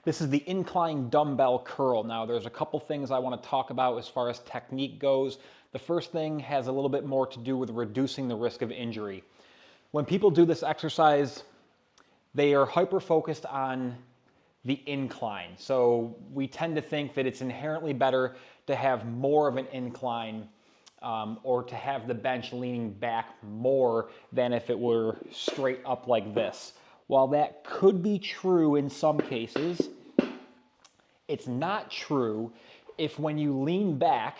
This is the incline dumbbell curl. Now, there's a couple things I want to talk about as far as technique goes. The first thing has a little bit more to do with reducing the risk of injury. When people do this exercise, they are hyper-focused on the incline. So we tend to think that it's inherently better to have more of an incline or to have the bench leaning back more than if it were straight up like this. While that could be true in some cases, it's not true if when you lean back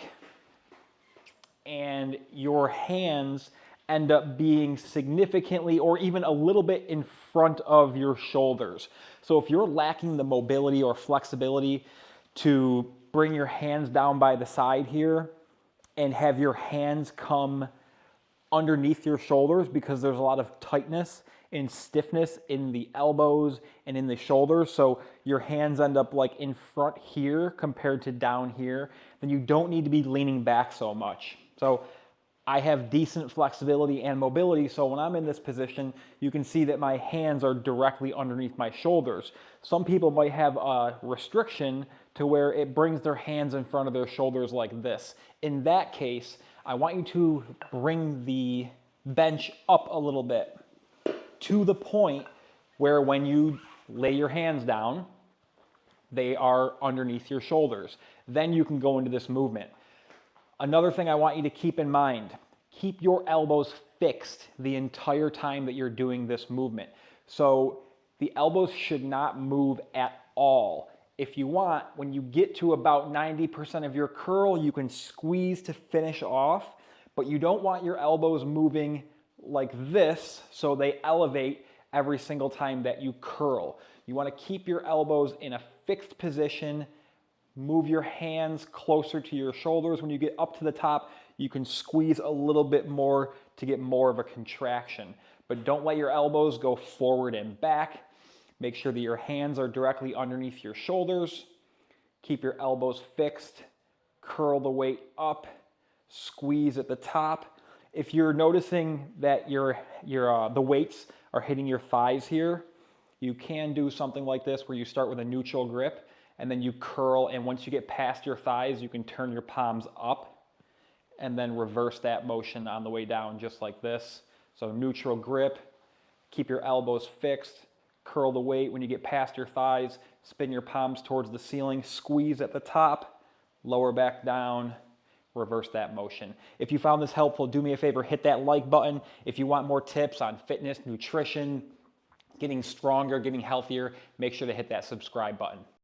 and your hands end up being significantly or even a little bit in front of your shoulders. So if you're lacking the mobility or flexibility to bring your hands down by the side here and have your hands come underneath your shoulders because there's a lot of tightness and stiffness in the elbows and in the shoulders, so your hands end up like in front here compared to down here, then you don't need to be leaning back so much. So I have decent flexibility and mobility, so when I'm in this position, you can see that my hands are directly underneath my shoulders. Some people might have a restriction to where it brings their hands in front of their shoulders like this. In that case, I want you to bring the bench up a little bit to the point where when you lay your hands down, they are underneath your shoulders. Then you can go into this movement. Another thing I want you to keep in mind, keep your elbows fixed the entire time that you're doing this movement. So the elbows should not move at all. If you want, when you get to about 90% of your curl, you can squeeze to finish off, but you don't want your elbows moving like this so they elevate every single time that you curl. You want to keep your elbows in a fixed position, move your hands closer to your shoulders. When you get up to the top, you can squeeze a little bit more to get more of a contraction, but don't let your elbows go forward and back. Make sure that your hands are directly underneath your shoulders. Keep your elbows fixed, curl the weight up, squeeze at the top. If you're noticing that the weights are hitting your thighs here, you can do something like this where you start with a neutral grip and then you curl, and once you get past your thighs, you can turn your palms up and then reverse that motion on the way down just like this. So neutral grip, keep your elbows fixed, curl the weight. When you get past your thighs, spin your palms towards the ceiling, squeeze at the top, lower back down, reverse that motion. If you found this helpful, do me a favor, hit that like button. If you want more tips on fitness, nutrition, getting stronger, getting healthier, make sure to hit that subscribe button.